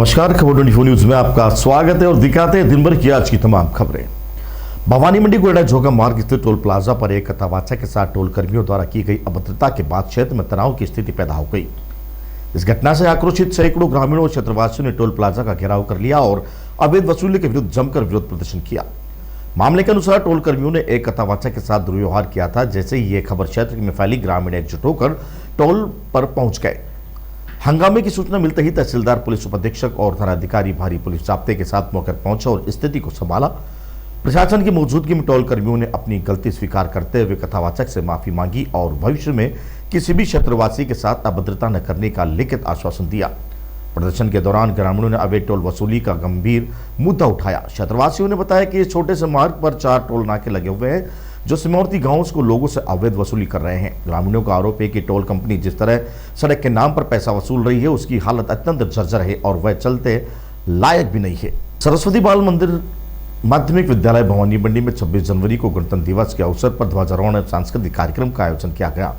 नमस्कार, खबर 24 न्यूज में आपका स्वागत है और दिखाते हैं दिन भर की आज की तमाम खबरें। भवानी मंडी गोयडा जोगा मार्ग स्थित टोल प्लाजा पर एक कथावाचक के साथ टोल कर्मियों द्वारा की गई अभद्रता के बाद क्षेत्र में तनाव की स्थिति पैदा हो गई। इस घटना से आक्रोशित सैकड़ों ग्रामीणों और क्षेत्रवासियों ने टोल प्लाजा का घेराव कर लिया और अवैध वसूली के विरुद्ध जमकर विरोध प्रदर्शन किया। मामले के अनुसार टोल कर्मियों ने एक कथावाचक के साथ दुर्व्यवहार किया था। जैसे ही ये खबर क्षेत्र में फैली, ग्रामीण एकजुट होकर टोल पर पहुंच गए। हंगामे की सूचना मिलते ही तहसीलदार, पुलिस उपाधीक्षक और थानाधिकारी भारी पुलिस जाब्ते के साथ मौके पर पहुंचे और स्थिति को संभाला। प्रशासन की मौजूदगी में टोल कर्मियों ने अपनी गलती स्वीकार करते हुए कथावाचक से माफी मांगी और भविष्य में किसी भी क्षेत्रवासी के साथ अभद्रता न करने का लिखित आश्वासन दिया। प्रदर्शन के दौरान ग्रामीणों ने अवैध टोल वसूली का गंभीर मुद्दा उठाया। क्षेत्रवासियों ने बताया कि इस छोटे से मार्ग पर 4 टोल नाके लगे हुए हैं जो सीमावर्ती गांवों को लोगों से अवैध वसूली कर रहे हैं। ग्रामीणों का आरोप है कि टोल कंपनी जिस तरह सड़क के नाम पर पैसा वसूल रही है, उसकी हालत अत्यंत जर्जर है और वह चलते लायक भी नहीं है। सरस्वती बाल मंदिर माध्यमिक विद्यालय भवानी मंडी में 26 जनवरी को गणतंत्र दिवस के अवसर पर ध्वजारोहण सांस्कृतिक कार्यक्रम का आयोजन किया गया।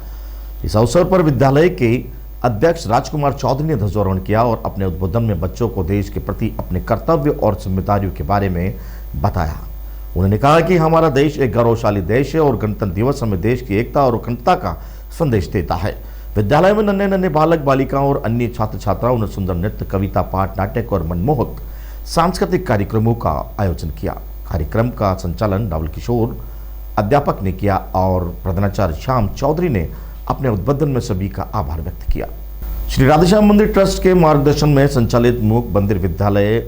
इस अवसर पर विद्यालय के अध्यक्ष राजकुमार चौधरी ने ध्वजारोहण किया और अपने उद्बोधन में बच्चों को देश के प्रति अपने कर्तव्य और जिम्मेदारियों के बारे में बताया। उन्होंने कहा कि हमारा देश एक गौरवशाली देश है और गणतंत्र दिवस हमें देश की एकता और अखंडता का संदेश देता है। विद्यालय में नन्हे नन्हे बालक बालिकाओं और अन्य छात्र छात्राओं ने सुंदर नृत्य, कविता पाठ, नाटक और मनमोहक सांस्कृतिक कार्यक्रमों का आयोजन किया। कार्यक्रम का संचालन नवल किशोर अध्यापक ने किया और प्रधानाचार्य श्याम चौधरी ने अपने उद्बोधन में सभी का आभार व्यक्त किया। श्री राधेश्याम मंदिर ट्रस्ट के मार्गदर्शन में संचालित मूक मंदिर विद्यालय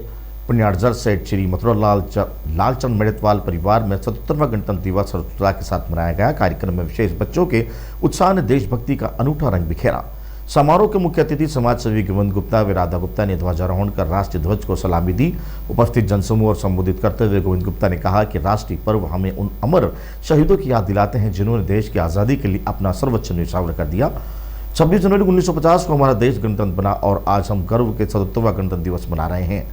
पुण्यार्जर सेठ श्री मथुरा लालचंद मेड़तवाल परिवार में 77वां गणतंत्र दिवस हर्षोल्लास के साथ मनाया गया। कार्यक्रम में विशेष बच्चों के उत्साह ने देशभक्ति का अनूठा रंग बिखेरा। समारोह के मुख्य अतिथि समाज सेवी गोविंद गुप्ता व राधा गुप्ता ने ध्वजारोहण कर राष्ट्रीय ध्वज को सलामी दी। उपस्थित जनसमूह और संबोधित करते हुए गोविंद गुप्ता ने कहा कि राष्ट्रीय पर्व हमें उन अमर शहीदों की याद दिलाते हैं जिन्होंने देश की आज़ादी के लिए अपना सर्वोच्च न्यौछावर कर दिया। 26 जनवरी 1950 को हमारा देश गणतंत्र बना और आज हम गर्व के 77वां गणतंत्र दिवस मना रहे हैं।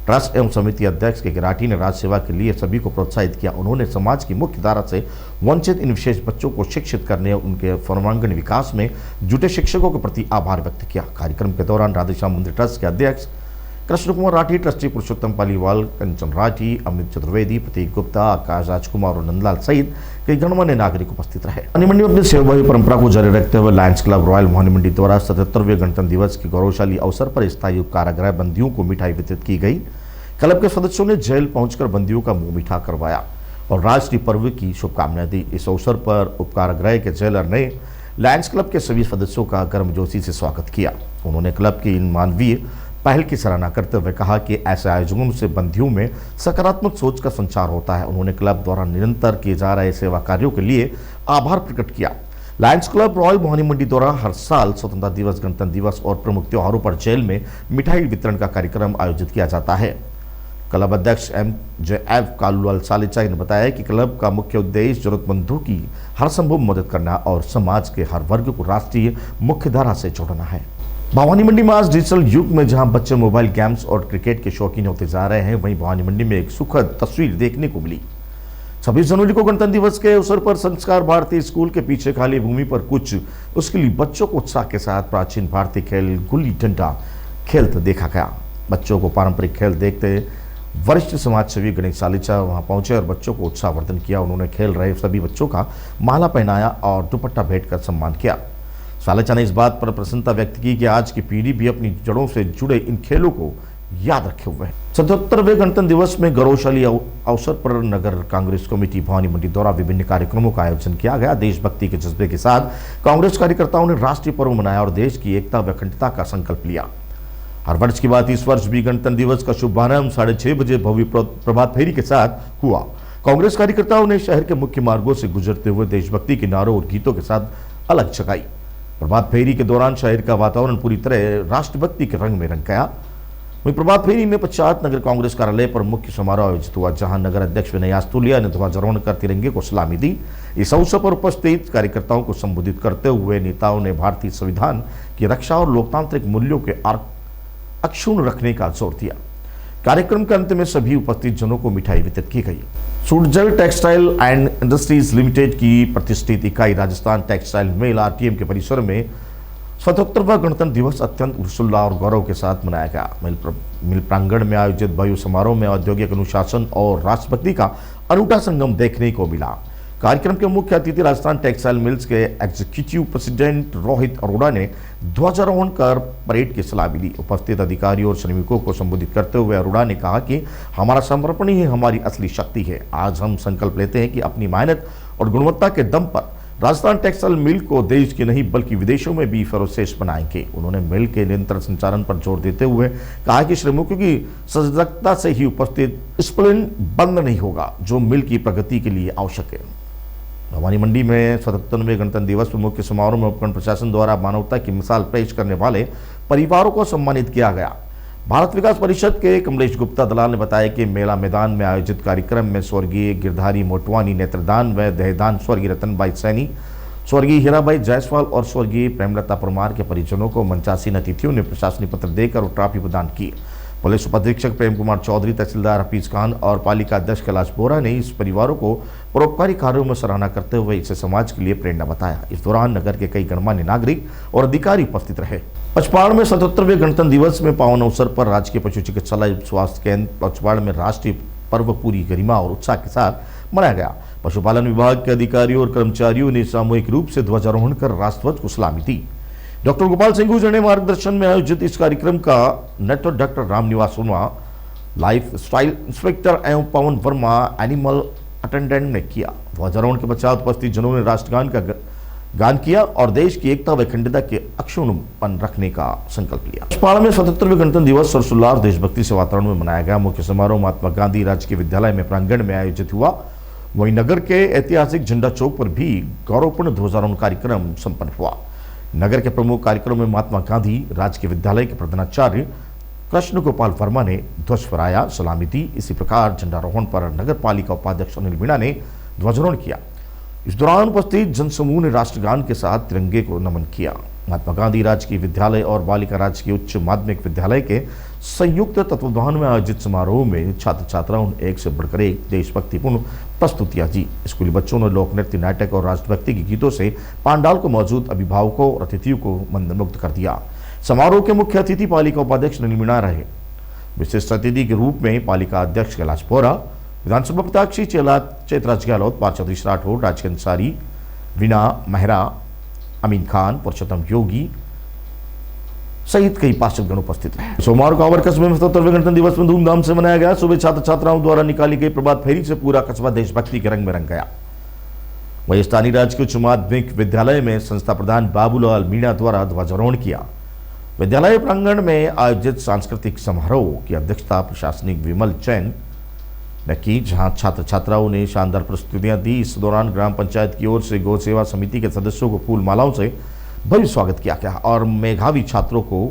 ट्रस्ट एवं समिति अध्यक्ष के गिराटी ने राज सेवा के लिए सभी को प्रोत्साहित किया। उन्होंने समाज की मुख्य धारा से वंचित इन विशेष बच्चों को शिक्षित करने और उनके सर्वांगीण विकास में जुटे शिक्षकों के प्रति आभार व्यक्त किया। कार्यक्रम के दौरान राधेश्याम मंदिर ट्रस्ट के अध्यक्ष कृष्ण कुमार राठी, ट्रस्टी पुरुषोत्तम पालीवाल, कंचन राठी, अमित चतुर्वेदी, प्रतीक गुप्ता, आकाश राजकुमार और नंदलाल सहित कई गणमान्य नागरिक उपस्थित रहे। भवानी मंडी में अपनी सेवाभावी परंपरा को जारी रखते हुए लायंस क्लब रॉयल भवानी मंडी द्वारा 77वें गणतंत्र दिवस के गौरवशाली अवसर पर स्थायी कारागृह बंदियों को मिठाई वितरित की गई। क्लब के सदस्यों ने जेल पहुंचकर बंदियों का मुंह मीठा करवाया और राष्ट्रीय पर्व की शुभकामनाएं दी। इस अवसर पर उपकारागृह के जेलर ने लायंस क्लब के सभी सदस्यों का गर्मजोशी से स्वागत किया। उन्होंने क्लब की इन मानवीय पहल की सराहना करते हुए कहा कि ऐसे आयोजनों से बंदियों में सकारात्मक सोच का संचार होता है। उन्होंने क्लब द्वारा निरंतर किए जा रहे सेवा कार्यों के लिए आभार प्रकट किया। लायंस क्लब रॉयल भवानी मंडी द्वारा हर साल स्वतंत्रता दिवस, गणतंत्र दिवस और प्रमुख त्योहारों पर जेल में मिठाई वितरण का कार्यक्रम आयोजित किया जाता है। क्लब अध्यक्ष MJF कालूलाल सालिचा ने बताया कि क्लब का मुख्य उद्देश्य जरूरतमंदों की हर संभव मदद करना और समाज के हर वर्ग को राष्ट्रीय मुख्यधारा से जोड़ना है। भवानी मंडी में आज डिजिटल युग में जहां बच्चे मोबाइल गेम्स और क्रिकेट के शौकीन होते जा रहे हैं, वहीं भवानी मंडी में एक सुखद तस्वीर देखने को मिली। 26 जनवरी को गणतंत्र दिवस के अवसर पर संस्कार भारती स्कूल के पीछे खाली भूमि पर कुछ उसके लिए बच्चों को उत्साह के साथ प्राचीन भारतीय खेल गुल्ली डंडा खेलते देखा गया। बच्चों को पारंपरिक खेल देखते वरिष्ठ समाज सेवी गणेश सालिचा वहां पहुंचे और बच्चों को उत्साहवर्धन किया। उन्होंने खेल रहे सभी बच्चों का माला पहनाया और दुपट्टा भेंटकर सम्मान किया। सालिचा ने इस बात पर प्रसन्नता व्यक्त की कि आज की पीढ़ी भी अपनी जड़ों से जुड़े इन खेलों को याद रखे हुए है। 77वें गणतंत्र दिवस में गौरवशाली अवसर पर नगर कांग्रेस कमेटी भवानी मंडी द्वारा विभिन्न कार्यक्रमों का आयोजन किया गया। देशभक्ति के जज्बे के साथ कांग्रेस कार्यकर्ताओं ने राष्ट्रीय पर्व मनाया और देश की एकता व अखंडता का संकल्प लिया। हर वर्ष की बात इस वर्ष भी गणतंत्र दिवस का शुभारंभ 6:30 बजे भव्य प्रभात फेरी के साथ हुआ। कांग्रेस कार्यकर्ताओं ने शहर के मुख्य मार्गों से गुजरते हुए देशभक्ति के नारों और गीतों के साथ अलग जगाई। प्रभात फेरी के दौरान शहर का वातावरण पूरी तरह राष्ट्रभक्ति के रंग में रंग गया। वहीं प्रभात फेरी में पश्चात नगर कांग्रेस कार्यालय पर मुख्य समारोह आयोजित हुआ, जहां नगर अध्यक्ष विनय आस्तुलिया ने ध्वजारोहण कर तिरंगे को सलामी दी। इस अवसर पर उपस्थित कार्यकर्ताओं को संबोधित करते हुए नेताओं ने भारतीय संविधान की रक्षा और लोकतांत्रिक मूल्यों के अक्षुण्ण रखने का जोर दिया। कार्यक्रम के अंत में सभी उपस्थित जनों को मिठाई वितरित की गई। सुरजल टेक्सटाइल एंड इंडस्ट्रीज लिमिटेड की प्रतिष्ठित इकाई राजस्थान टेक्सटाइल मेल RTM के परिसर में स्वतंत्रता गणतंत्र दिवस अत्यंत हर्षोल्लास और गौरव के साथ मनाया गया। मिल प्रांगण में आयोजित भव्य समारोह में औद्योगिक अनुशासन और राष्ट्रभक्ति का अनूठा संगम देखने को मिला। कार्यक्रम के मुख्य अतिथि राजस्थान टेक्सटाइल मिल्स के एग्जीक्यूटिव प्रेसिडेंट रोहित अरोड़ा ने ध्वजारोहण कर परेड की सलामी ली। उपस्थित अधिकारियों और श्रमिकों को संबोधित करते हुए अरोड़ा ने कहा कि हमारा समर्पण ही हमारी असली शक्ति है। आज हम संकल्प लेते हैं कि अपनी मेहनत और गुणवत्ता के दम पर राजस्थान टेक्सटाइल मिल को देश के नहीं बल्कि विदेशों में भी सर्वश्रेष्ठ बनाएंगे। उन्होंने मिल के निरंतर संचालन पर जोर देते हुए कहा कि श्रमिकों की सजगता से ही उपस्थित स्प्लिट बंद नहीं होगा, जो मिल की प्रगति के लिए आवश्यक है। भवानी मंडी में 77वें गणतंत्र दिवस में मुख्य समारोह में उपखंड प्रशासन द्वारा मानवता की मिसाल पेश करने वाले परिवारों को सम्मानित किया गया। भारत विकास परिषद के कमलेश गुप्ता दलाल ने बताया कि मेला मैदान में आयोजित कार्यक्रम में स्वर्गीय गिरधारी मोटवानी नेत्रदान व देहदान, स्वर्गीय रतनबाई सैनी, स्वर्गीय हीराबाई जायसवाल और स्वर्गीय प्रेमलता परमार के परिजनों को मंचासीन अतिथियों ने प्रशासनिक पत्र देकर और ट्रॉफी प्रदान की। पुलिस उपाधीक्षक प्रेम कुमार चौधरी, तहसीलदार हफीज खान और पालिका अध्यक्ष कैलाश बोरा ने इस परिवारों को परोपकारी कार्यों में सराहना करते हुए इसे समाज के लिए प्रेरणा बताया। इस दौरान नगर के कई गणमान्य नागरिक और अधिकारी उपस्थित रहे। पचपाड़ में 77वें गणतंत्र दिवस में पावन अवसर पर राजकीय पशु चिकित्सालय स्वास्थ्य केंद्र पचपाड़ में राष्ट्रीय पर्व पूरी गरिमा और उत्साह के साथ मनाया गया। पशुपालन विभाग के अधिकारियों और कर्मचारियों ने सामूहिक रूप से ध्वजारोहण कर राष्ट्रध्वज को सलामी दी। डॉक्टर गोपाल सिंह गुर्जर ने मार्गदर्शन में आयोजित इस कार्यक्रम का नेतृत्व doctor Ramniwas Verma, life style inspector एवं पवन वर्मा, एनिमल अटेंडेंट ने किया। ध्वजारोहण के पश्चात उपस्थित जनों ने राष्ट्रगान का गान किया और देश की एकता व अखंडता के अक्षुण्ण रखने का संकल्प लिया। पचपाड़ में 77वें गणतंत्र दिवस हर्षोल्लास और देशभक्ति से वातावरण में मनाया गया। मुख्य समारोह महात्मा गांधी राजकीय विद्यालय में प्रांगण में आयोजित हुआ। वहीं नगर के ऐतिहासिक झंडा चौक पर भी गौरवपूर्ण ध्वजारोहण कार्यक्रम संपन्न हुआ। नगर के प्रमुख कार्यक्रम में महात्मा गांधी राजकीय विद्यालय के प्रधानाचार्य कृष्ण गोपाल वर्मा ने ध्वज फहराया, सलामी दी। इसी प्रकार झंडारोहण पर नगर पालिका उपाध्यक्ष अनिल मीणा ने ध्वजारोहण किया। इस दौरान उपस्थित जनसमूह ने राष्ट्रगान के साथ तिरंगे को नमन किया। महात्मा गांधी राजकीय विद्यालय और बालिका राजकीय उच्च माध्यमिक विद्यालय के संयुक्त तत्वावधान में आयोजित समारोह में छात्र छात्राओं ने एक से बढ़कर एक देशभक्तिपूर्ण प्रस्तुतियां दी। स्कूली बच्चों ने लोक नृत्य, नाटक और राष्ट्रभक्ति के गीतों से पांडाल को मौजूद अभिभावकों और अतिथियों को मंत्रमुग्ध कर दिया। समारोह के मुख्य अतिथि पालिका उपाध्यक्ष अनिल मीणा रहे। विशिष्ट अतिथि के रूप में पालिका अध्यक्ष कैलाश बोरा, विधानसभा प्रत्याशी चेतराज गहलोत, पार्षद ऋषि राठौर, राजकीय अंसारी, वीना मेहरा, अमीन खान, पुरुषोत्तम योगी सहित कई पार्षदगण उपस्थित रहे। सोमवार को आवर कस्बे में 77वें गणतंत्र दिवस में धूमधाम से मनाया गया। सुबह छात्र छात्राओं द्वारा निकाली गई प्रभात फेरी से पूरा कस्बा देशभक्ति के रंग में रंग गया। वही स्थानीय राजकीय उच्च माध्यमिक विद्यालय में संस्था प्रधान बाबूलाल मीणा द्वारा ध्वजारोहण किया। विद्यालय प्रांगण में आयोजित सांस्कृतिक समारोह की अध्यक्षता प्रशासनिक विमल जैन ने की, जहां छात्र छात्राओं ने शानदार प्रस्तुतियां दी। इस दौरान ग्राम पंचायत की ओर से गौ सेवा समिति के सदस्यों को फूल मालाओं से भव्य स्वागत किया गया और मेधावी छात्रों को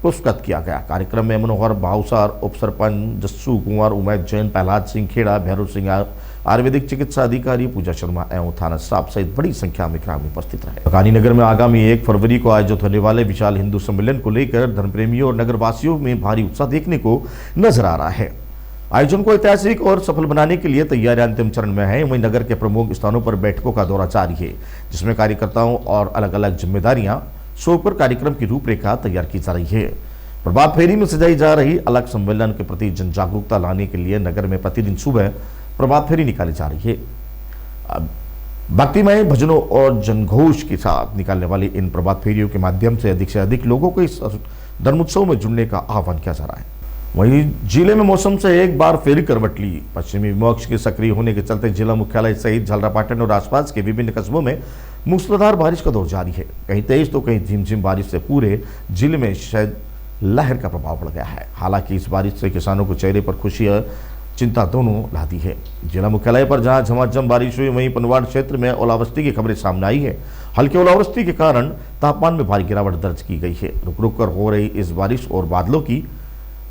पुरस्कृत किया गया। कार्यक्रम में मनोहर भावसार, उप सरपंच जस्सू कुंवर, उमैद जैन, प्रहलाद सिंह खेड़ा, भैरव सिंह आयुर्वेदिक चिकित्सा अधिकारी, पूजा शर्मा एवं थाना स्टाफ सहित बड़ी संख्या में ग्रामीण उपस्थित रहे। गांधीनगर में आगामी 1 फरवरी को आयोजित होने वाले विशाल हिंदू सम्मेलन को लेकर धर्मप्रेमियों और नगरवासियों में भारी उत्साह देखने को नजर आ रहा है। आयोजन को ऐतिहासिक और सफल बनाने के लिए तैयारियां अंतिम चरण में है। वहीं नगर के प्रमुख स्थानों पर बैठकों का दौरा जारी है, जिसमें कार्यकर्ताओं और अलग अलग जिम्मेदारियां सौंपकर कार्यक्रम की रूपरेखा तैयार की जा रही है। प्रभात फेरी में सजाई जा रही अलग सम्मेलन के प्रति जन जागरूकता लाने के लिए नगर में प्रतिदिन सुबह प्रभात फेरी निकाली जा रही है। भक्तिमय भजनों और जनघोष के साथ निकालने वाली इन प्रभात फेरियों के माध्यम से अधिक लोगों को इस धर्मोत्सव में जुड़ने का आह्वान किया जा रहा है। वहीं जिले में मौसम से एक बार फिर करवट ली। पश्चिमी विपक्ष के सक्रिय होने के चलते जिला मुख्यालय सहित झालरापाटन और आसपास के विभिन्न कस्बों में मूसलाधार बारिश का दौर जारी है। कहीं तेज तो कहीं झिमझिम बारिश से पूरे जिले में शायद लहर का प्रभाव पड़ गया है। हालांकि इस बारिश से किसानों को चेहरे पर खुशी और चिंता दोनों लाती है। जिला मुख्यालय पर जहां झमाझम बारिश हुई, वहीं पनवाड़ क्षेत्र में ओलावृष्टि की खबरें सामने आई है। हल्की ओलावृष्टि के कारण तापमान में भारी गिरावट दर्ज की गई है। रुक रुक कर हो रही इस बारिश और बादलों की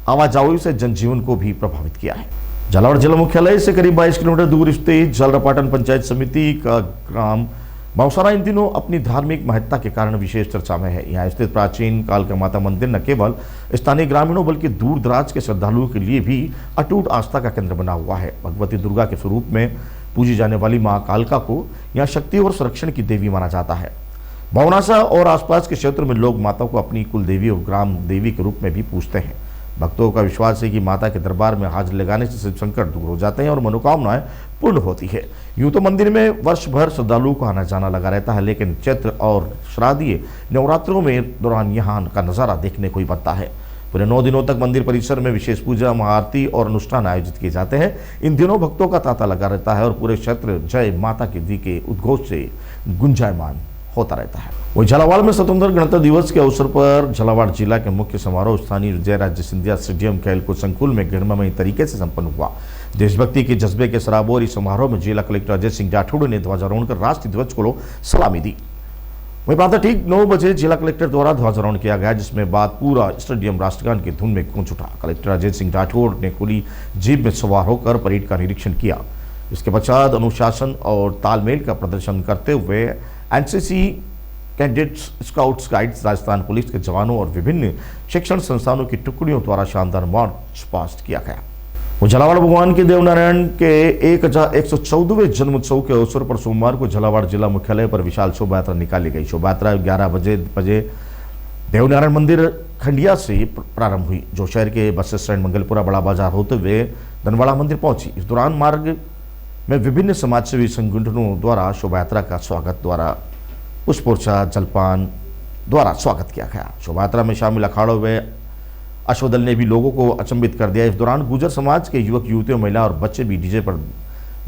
आवाजाही से जनजीवन को भी प्रभावित किया है। झालावाड़ जिला मुख्यालय से करीब 22 किलोमीटर दूर स्थित झालरापाटन पंचायत समिति का ग्राम बावसारा इन दिनों अपनी धार्मिक महत्ता के कारण विशेष चर्चा में है। यहाँ स्थित प्राचीन काल का माता मंदिर न केवल स्थानीय ग्रामीणों बल्कि दूर दराज के श्रद्धालुओं के लिए भी अटूट आस्था का केंद्र बना हुआ है। भगवती दुर्गा के स्वरूप में पूजी जाने वाली मां कालका को यहाँ शक्ति और संरक्षण की देवी माना जाता है। भवनासा और आसपास के क्षेत्र में लोग माता को अपनी कुल देवी और ग्राम देवी के रूप में भी पूजते हैं। भक्तों का विश्वास है कि माता के दरबार में हाजिर लगाने से शिव संकट दूर हो जाते हैं और मनोकामनाएं पूर्ण होती है। यूं तो मंदिर में वर्ष भर श्रद्धालुओं को आना जाना लगा रहता है, लेकिन चैत्र और श्राद्धीय नवरात्रों में दौरान यहाँ का नज़ारा देखने को ही बनता है। पूरे 9 दिनों तक मंदिर परिसर में विशेष पूजा, महाआरती और अनुष्ठान आयोजित किए जाते हैं। इन दिनों भक्तों का तांता लगा रहता है और पूरे क्षेत्र जय माता की दी के उद्घोष से गुंजायमान होता रहता है। वही झालावाड़ में स्वतंत्र गणतंत्र दिवस के अवसर पर झालावाड़ जिला के मुख्य समारोह स्थानीय विजयराजे सिंधिया स्टेडियम खेलकूद संकुल में गणमामयी तरीके से संपन्न हुआ। देशभक्ति के जज्बे के सराबोर इस समारोह में जिला कलेक्टर अजय सिंह राठौड़ ने ध्वजारोहण कर राष्ट्रीय ध्वज को सलामी दी। वहीं प्रातः ठीक 9 बजे जिला कलेक्टर द्वारा ध्वजारोहण किया गया, जिसमें बाद पूरा स्टेडियम राष्ट्रगान की धुन में गूंज उठा। कलेक्टर अजय सिंह राठौड़ ने खुली जीप में सवार होकर परेड का निरीक्षण किया। इसके पश्चात अनुशासन और तालमेल का प्रदर्शन करते हुए NCC cadets, scouts, guides, Rajasthan police के जवानों और विभिन्न शिक्षण संस्थानों की टुकड़ियों द्वारा शानदार मार्च पास्ट किया गया। झालावाड़ भगवान के देवनारायण के 1114वें जन्मोत्सव के अवसर पर सोमवार को झालावाड़ जिला मुख्यालय पर विशाल शोभा यात्रा निकाली गई। शोभा यात्रा 11 बजे देवनारायण मंदिर खंडिया से प्रारंभ हुई, जो शहर के बस स्टैंड मंगलपुरा बड़ा बाजार होते हुए धनवाड़ा मंदिर पहुंची। इस दौरान मार्ग में विभिन्न समाजसेवी संगठनों द्वारा शोभा यात्रा का स्वागत द्वारा पुष्पोर्चा जलपान द्वारा स्वागत किया गया। शोभा यात्रा में शामिल अखाड़ों व अश्वदल ने भी लोगों को अचंभित कर दिया। इस दौरान गुर्जर समाज के युवक, युवतियों, महिला और बच्चे भी डीजे पर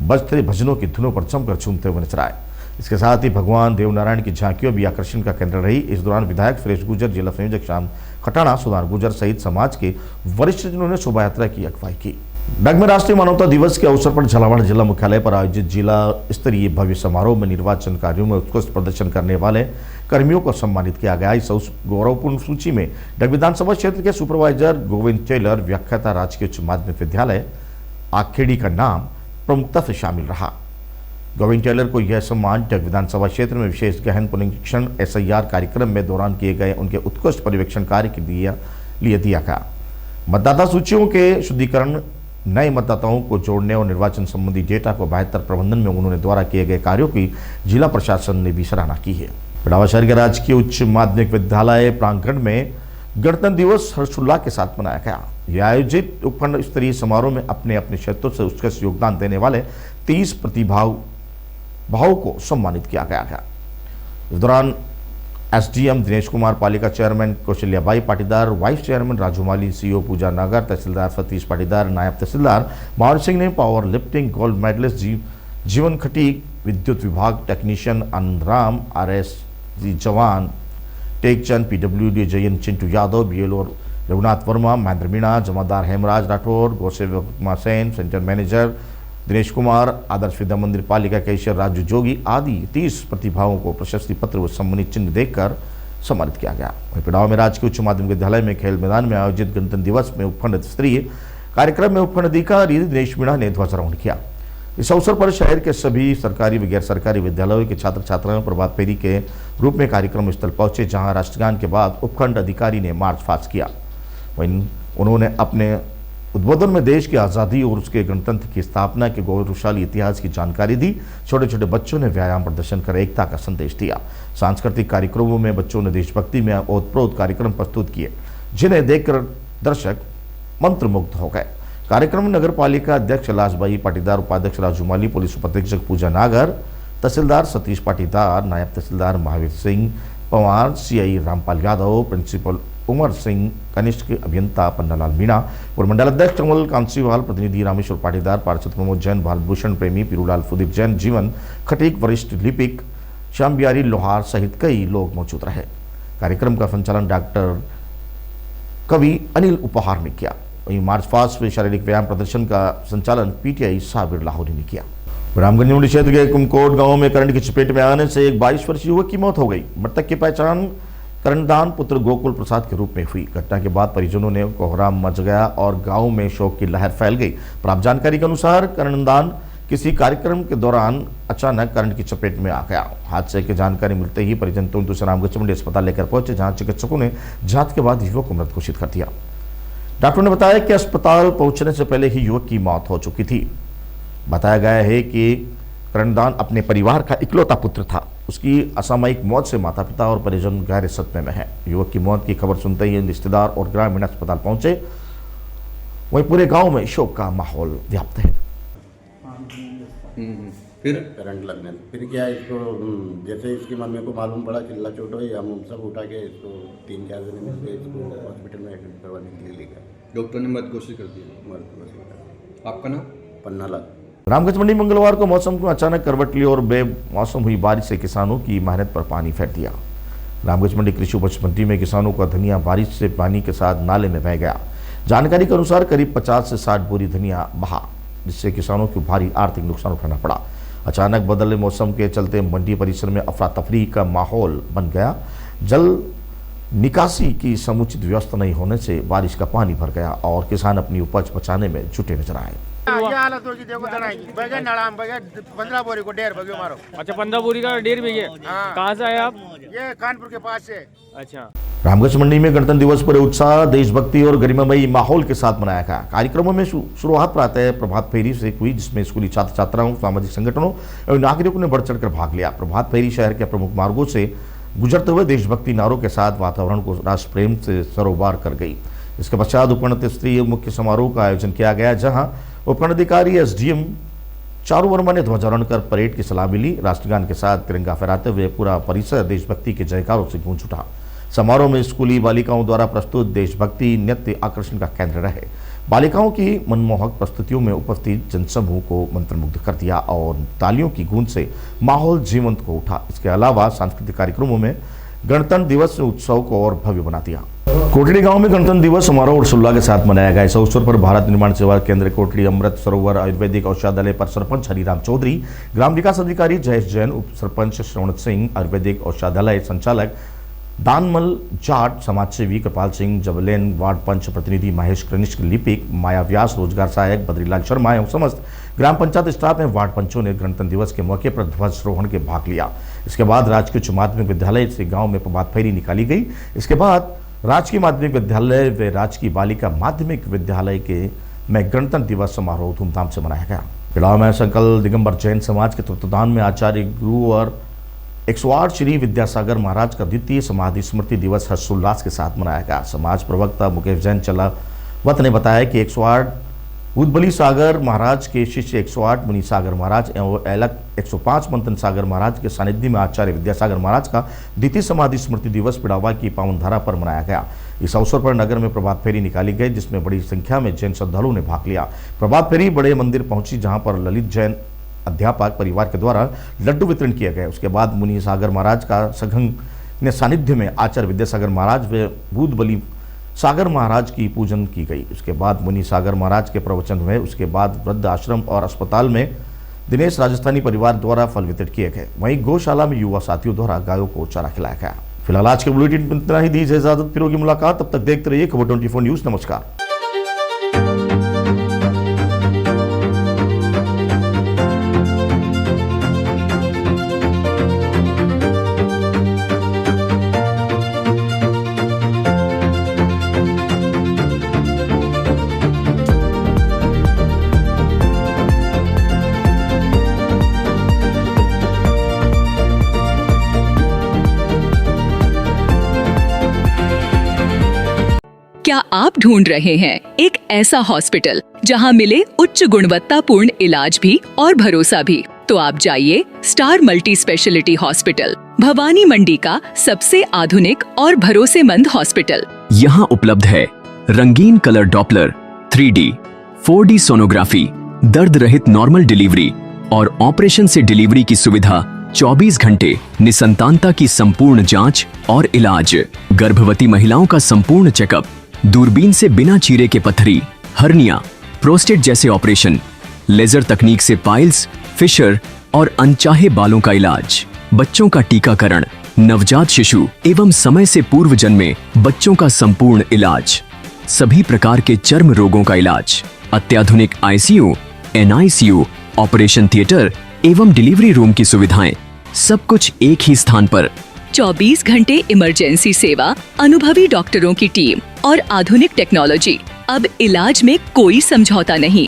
बजते भजनों की धुनों पर जमकर झूमते हुए नजर आए। इसके साथ ही भगवान देवनारायण की झांकियों भी आकर्षण का केंद्र रही। इस दौरान विधायक सुरेश गुर्जर, जिला संयोजक श्याम खटाना, सुधार गुर्जर सहित समाज के वरिष्ठ जनों ने शोभा यात्रा की अगुवाई की। डग में राष्ट्रीय मानवता दिवस के अवसर पर झालावाड़ जिला मुख्यालय पर आयोजित जिला स्तरीय भव्य समारोह में निर्वाचन कार्यों में उत्कृष्ट प्रदर्शन करने वाले कर्मियों को सम्मानित किया गया। इस गौरवपूर्ण सूची में डग विधानसभा क्षेत्र के सुपरवाइजर गोविंद टेलर, व्याख्याता राजकीय उच्च माध्यमिक विद्यालय आखेड़ी का नाम प्रमुखता से शामिल रहा। गोविंद टेलर को यह सम्मान डग विधानसभा क्षेत्र में विशेष गहन पुनरीक्षण SIR कार्यक्रम में दौरान किए गए उनके उत्कृष्ट पर्यवेक्षण कार्य के लिए दिया गया। मतदाता सूचियों के शुद्धिकरण, नए मतदाताओं को जोड़ने और निर्वाचन संबंधी डेटा को बेहतर प्रबंधन में उन्होंने द्वारा किए गए कार्यों की जिला प्रशासन ने भी सराहना की है। पिड़ावा शहर के राजकीय उच्च माध्यमिक विद्यालय प्रांगण में गणतंत्र दिवस हर्षोल्लास के साथ मनाया गया। यह आयोजित उपखंड स्तरीय समारोह में अपने अपने क्षेत्रों से उत्कृष्ट योगदान देने वाले 30 प्रतिभागियों को सम्मानित किया गया। इस दौरान SDM दिनेश कुमार, पालिका chairman Kaushalyabai Patidar, vice chairman Raju Mali, CO Pooja Nagar, tehsildar Satish Patidar, नायब तहसीलदार महावर सिंह ने, पावर लिफ्टिंग गोल्ड मेडलिस्ट जीवन खटीक, विद्युत विभाग टेक्नीशियन अनराम, RSG जवान टेकचंद, PWD जयन चिंटू यादव, BLO रघुनाथ वर्मा, महेंद्र मीणा, जमादार हेमराज राठौर, गौसेवक कुमार सेन, सेंटर मैनेजर दिनेश कुमार, आदर्श विद्या मंदिर पालिका कैशियर राजू जोगी आदि 30 प्रतिभाओं को प्रशस्ति पत्र व सम्मानित चिन्ह देकर सम्मानित किया गया। वहीं पिड़ावा में राजकीय उच्च माध्यमिक विद्यालय में खेल मैदान में आयोजित गणतंत्र दिवस में उपखंड स्तरीय कार्यक्रम में उपखंड अधिकारी दिनेश मीणा ने ध्वजारोहण किया। इस अवसर पर शहर के सभी सरकारी व गैर सरकारी विद्यालयों के छात्र छात्राओं प्रभात फेरी के रूप में कार्यक्रम स्थल पहुंचे, जहां राष्ट्रगान के बाद उपखंड अधिकारी ने मार्च पास्ट किया। वहीं उन्होंने अपने उद्बोधन में देश की आज़ादी और उसके गणतंत्र की स्थापना के गौरवशाली इतिहास की जानकारी दी। छोटे छोटे बच्चों ने व्यायाम प्रदर्शन कर एकता का संदेश दिया। सांस्कृतिक कार्यक्रमों में बच्चों ने देशभक्ति में ओतप्रोत कार्यक्रम प्रस्तुत किए, जिन्हें देखकर दर्शक मंत्रमुग्ध हो गए। कार्यक्रम में नगर पालिका अध्यक्ष लाजबाई पाटीदार, उपाध्यक्ष राजू माली, पुलिस उपाधीक्षक पूजा नागर, तहसीलदार सतीश पाटीदार, नायब तहसीलदार महावीर सिंह पवार, CI रामपाल यादव, प्रिंसिपल उमर सिंह, कनिष्ठ अभियंता पन्नालाल मीणा, मंडल अध्यक्ष कमल कांसीवाल, प्रतिनिधि रामेश्वर पाटीदार, पार्षद प्रमोद जैन, भालभूषण प्रेमी, पीरूलाल फुदीक जैन, जीवन खटीक, वरिष्ठ लिपिक श्याम बिहारी लोहार सहित कई लोग मौजूद रहे। कार्यक्रम का संचालन डॉक्टर कवि अनिल उपहार ने किया। वहीं मार्च पास्ट में शारीरिक व्यायाम प्रदर्शन का संचालन PTI साबिर लाहौरी ने किया। रामगंज मंडी क्षेत्र के कुमकोट गांव में करंट की चपेट में आने से एक 22 वर्षीय युवक की मौत हो गई। मृतक की पहचान करणदान पुत्र गोकुल प्रसाद के रूप में हुई। घटना के बाद परिजनों ने कोहराम मच गया और गांव में शोक की लहर फैल गई। प्राप्त जानकारी के अनुसार करणदान किसी कार्यक्रम के दौरान अचानक करंट की चपेट में आ गया। हादसे की जानकारी मिलते ही परिजन तुरंत उसे रामगंज मंडी अस्पताल लेकर पहुंचे, जहां चिकित्सकों ने जांच के बाद युवक को मृत घोषित कर दिया। डॉक्टर ने बताया कि अस्पताल पहुंचने से पहले ही युवक की मौत हो चुकी थी। बताया गया है कि करणदान अपने परिवार का इकलौता पुत्र था। उसकी असामयिक मौत से माता पिता और परिजन गहरे सदमे में हैं। युवक की मौत की खबर सुनते ही रिश्तेदार और ग्रामीण अस्पताल पहुंचे। वहीं पूरे गांव में शोक का माहौल व्याप्त है। फिर करंट लगने फिर क्या है, इसको जैसे इसकी मम्मी को मालूम पड़ा चिल्ला चोट हुई, हम सब उठा के इसको 3-4 दिन में इसको हॉस्पिटल में एडमिट करवाने के लिए ले गए। डॉक्टर ने मत कोशिश कर दी। आपका नाम? पन्ना लाल। रामगंज मंडी मंगलवार को मौसम को अचानक करवट ली और बेमौसम हुई बारिश से किसानों की मेहनत पर पानी फेर दिया। रामगंज मंडी कृषि उपज मंडी में किसानों का धनिया बारिश से पानी के साथ नाले में बह गया। जानकारी के अनुसार करीब 50 से 60 बोरी धनिया बहा, जिससे किसानों को भारी आर्थिक नुकसान उठाना पड़ा। अचानक बदले मौसम के चलते मंडी परिसर में अफरा तफरी का माहौल बन गया। जल निकासी की समुचित व्यवस्था नहीं होने से बारिश का पानी भर गया और किसान अपनी उपज बचाने में जुटे नजर आए। ये हालत होगी, देखो बगैर नड़ाम बगैर 15 बोरी को 1.5 बगे मारो। अच्छा, 15 बोरी का 1.5 बीघे। हाँ। कहाँ से आए आप? ये कानपुर के पास से। अच्छा। रामगंज मंडी में गणतंत्र दिवस पर उत्साह, देशभक्ति और गरिमामयी माहौल के साथ मनाया गया। कार्यक्रमों में शुरुआत प्रातः प्रभात फेरी से हुई, जिसमें स्कूली छात्र छात्राओं, सामाजिक संगठनों और नागरिकों ने बढ़ चढ़कर भाग लिया। प्रभात फेरी शहर के प्रमुख मार्गों से गुजरते हुए देशभक्ति नारों के साथ वातावरण को राष्ट्र प्रेम से सरोबार कर गई। इसके पश्चात उपकरण स्तरीय मुख्य समारोह का आयोजन किया गया, जहां उपकरण अधिकारी SDM चारू वर्मा ने ध्वजारोहण कर परेड की सलामी ली। राष्ट्रगान के साथ तिरंगा फहराते हुए पूरा परिसर देशभक्ति के जयकारों से गूंज उठा। समारोह में स्कूली बालिकाओं द्वारा प्रस्तुत देशभक्ति नृत्य आकर्षण का केंद्र रहे। बालिकाओं की मनमोहक प्रस्तुतियों में उपस्थित जनसमूह को मंत्रमुग्ध कर दिया और तालियों की गूंज से माहौल जीवंत हो उठा। इसके अलावा सांस्कृतिक कार्यक्रमों में गणतंत्र दिवस उत्सव को और भव्य बना दिया। कोटड़ी गांव में गणतंत्र दिवस समारोह और उल्लास के साथ मनाया गया। इस अवसर पर भारत निर्माण सेवा केंद्र कोटड़ी, अमृत सरोवर आयुर्वेदिक औषधालय पर सरपंच हरिराम चौधरी, ग्राम विकास अधिकारी जयेश जैन, उप सरपंच श्रवण सिंह, आयुर्वेदिक औषधालय संचालक दानमल जाट, समाजसेवी कृपाल सिंह, जबलेन वार्ड पंच प्रतिनिधि महेश कनिष्क, लिपिक माया व्यास, रोजगार सहायक बद्रीलाल शर्मा एवं समस्त ग्राम पंचायत स्टाफ एवं वार्ड पंचों ने गणतंत्र दिवस के मौके पर ध्वजारोहण के भाग लिया। इसके बाद राजकीय उच्च माध्यमिक विद्यालय से गांव में प्रभात फेरी निकाली गई। इसके बाद राजकीय माध्यमिक विद्यालय व राजकीय बालिका माध्यमिक विद्यालय के में गणतंत्र दिवस समारोह धूमधाम से मनाया गया। पिड़ाव में संकल्प दिगंबर जैन समाज के तत्वावधान में आचार्य गुरु और 108 श्री विद्यासागर महाराज का द्वितीय समाधि स्मृति दिवस हर्षोल्लास के साथ मनाया गया। समाज प्रवक्ता मुकेश जैन चलावत ने बताया कि 108 उदबली सागर महाराज के शिष्य 108 मुनि सागर महाराज एवं अलग 105 मंथन सागर महाराज के सानिध्य में आचार्य विद्यासागर महाराज का द्वितीय समाधि स्मृति दिवस पिड़ावा की पावन धारा पर मनाया गया। इस अवसर पर नगर में प्रभात फेरी निकाली गई, जिसमें बड़ी संख्या में जैन श्रद्धालुओं ने भाग लिया। प्रभात फेरी बड़े मंदिर पहुंची, जहां पर ललित जैन अध्यापक परिवार के द्वारा लड्डू वितरण किए गए। उसके बाद मुनि सागर महाराज का सघन ने सानिध्य में आचार्य विद्यासागर महाराज व भूत बली सागर महाराज की पूजन की गई। उसके बाद मुनि सागर महाराज के प्रवचन हुए। उसके बाद वृद्ध आश्रम और अस्पताल में दिनेश राजस्थानी परिवार द्वारा फल वितरित किए गए। वहीं गौशाला में युवा साथियों द्वारा गायों को चारा खिलाया गया। फिलहाल आज के बुलेटिन में इतना ही। दीजिए इजाजत, फिर होगी मुलाकात। तब तक देखते रहिए खबर 24 न्यूज। नमस्कार। क्या आप ढूंढ रहे हैं एक ऐसा हॉस्पिटल जहां मिले उच्च गुणवत्तापूर्ण इलाज भी और भरोसा भी? तो आप जाइए star multi speciality hospital, Bhawani Mandi का सबसे आधुनिक और भरोसेमंद हॉस्पिटल। यहाँ उपलब्ध है रंगीन colour Doppler, 3D, 4D sonography, दर्द रहित नॉर्मल डिलीवरी और ऑपरेशन से डिलीवरी की सुविधा, 24 घंटे निसंतानता की संपूर्ण जांच और इलाज, गर्भवती महिलाओं का संपूर्ण चेकअप, दूरबीन से बिना चीरे के पथरी, हर्निया, प्रोस्टेट जैसे ऑपरेशन, लेजर तकनीक से पाइल्स, फिशर और अनचाहे बालों का इलाज, बच्चों का टीकाकरण, नवजात शिशु एवं समय से पूर्व जन्मे बच्चों का संपूर्ण इलाज, सभी प्रकार के चर्म रोगों का इलाज, अत्याधुनिक ICU, NICU, ऑपरेशन थिएटर एवं डिलीवरी रूम की सुविधाएं, सब कुछ एक ही स्थान पर। 24 घंटे इमरजेंसी सेवा, अनुभवी डॉक्टरों की टीम और आधुनिक टेक्नोलॉजी। अब इलाज में कोई समझौता नहीं।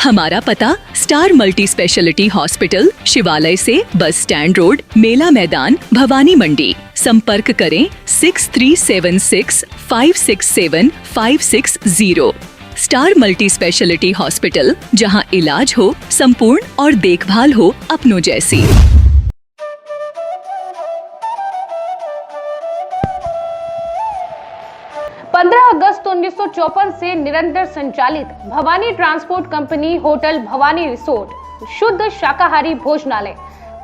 हमारा पता स्टार मल्टी स्पेशलिटी हॉस्पिटल, शिवालय से बस स्टैंड रोड, मेला मैदान, भवानी मंडी। संपर्क करें 6376567560। स्टार मल्टी स्पेशलिटी हॉस्पिटल, जहां इलाज हो संपूर्ण और देखभाल हो अपनों जैसी। 15 अगस्त 1954 से निरंतर संचालित Bhavani transport company hotel Bhavani resort, शुद्ध शाकाहारी भोजनालय,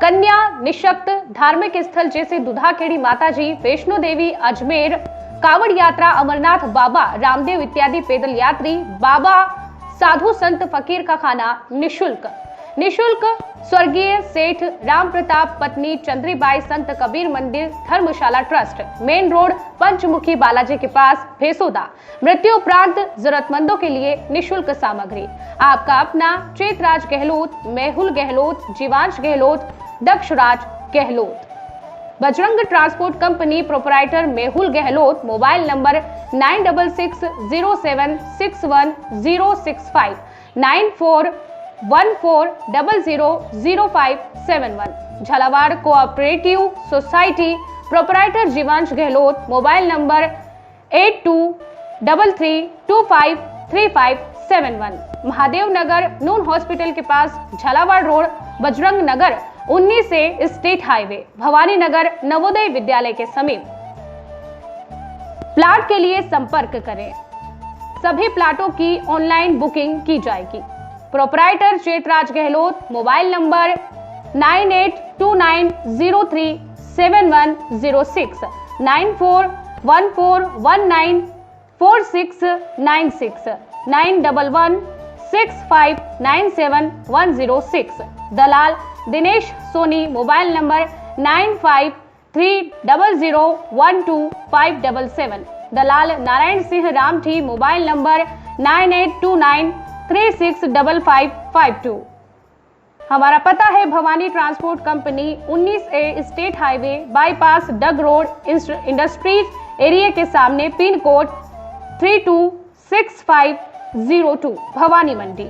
कन्या निशक्त धार्मिक स्थल जैसे दुधाखेड़ी माताजी, वैष्णो देवी, अजमेर, कावड़ यात्रा, अमरनाथ बाबा, रामदेव इत्यादि पैदल यात्री, बाबा, साधु संत फकीर का खाना निशुल्क स्वर्गीय सेठ राम प्रताप पत्नी चंद्रीबाई संत कबीर मंदिर धर्मशाला ट्रस्ट, मेन रोड, पंचमुखी बालाजी के पास, भेसोदा। मृत्यु उपरांत जरूरतमंदों के लिए निशुल्क सामग्री। आपका अपना Chetraj Gehlot, Mehul Gehlot, Jivansh Gehlot, Dakshraj Gehlot. Bajrang transport company proprietor Mehul Gehlot, mobile number 9660761065 9414000571। Jhalawar cooperative society proprietor Jivansh Gehlot, mobile number 8233253571। Mahadev Nagar Noon hospital के पास, झालावाड़ रोड, बजरंग नगर 19 से स्टेट हाईवे, भवानी नगर नवोदय विद्यालय के समीप। प्लाट के लिए संपर्क करें। सभी प्लाटों की ऑनलाइन बुकिंग की जाएगी। Proprietor Chetraj Gehlot, mobile number 9829037106 9414194696 9116597106। दलाल दिनेश सोनी, मोबाइल नंबर 9530012577। दलाल नारायण सिंह रामठी, मोबाइल नंबर 9829365552। हमारा पता है Bhawani transport company 19A state highway bypass Dag road, industries area के सामने, पिन कोड 326502, भवानी मंडी।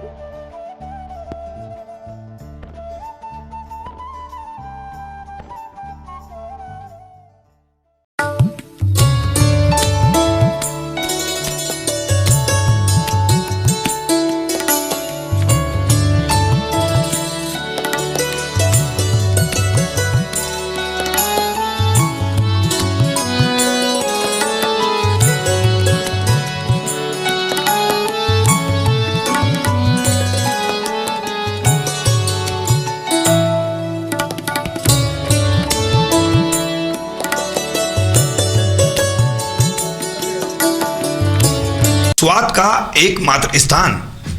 स्वाद का एकमात्र स्थान,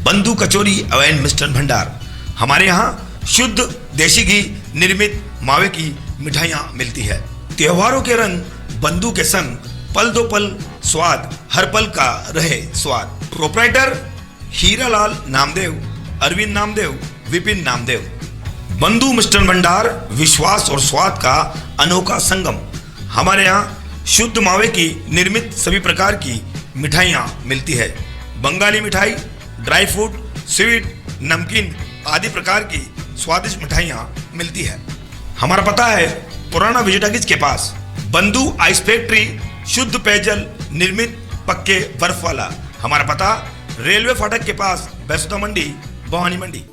बंधु कचौरी एवं मिष्ठान भंडार। हमारे यहाँ शुद्ध देशी घी निर्मित मावे की मिठाइयाँ मिलती है। त्योहारों के रंग बंधु के संग, पल दो पल स्वाद, हर पल का रहे स्वाद। प्रोपराइटर हीरालाल नामदेव, अरविंद नामदेव, विपिन नामदेव। बंधु मिष्ठान भंडार, विश्वास और स्वाद का अनोखा संगम। हमारे यहाँ शुद्ध मावे की निर्मित सभी प्रकार की मिठाइयाँ मिलती है। बंगाली मिठाई, ड्राई फ्रूट, स्वीट, नमकीन आदि प्रकार की स्वादिष्ट मिठाइयाँ मिलती है। हमारा पता है पुराना विजिटागिज के पास, बंधु आइस फैक्ट्री, शुद्ध पेयजल निर्मित पक्के बर्फ वाला। हमारा पता रेलवे फाटक के पास, बैसुदा मंडी, भवानी मंडी।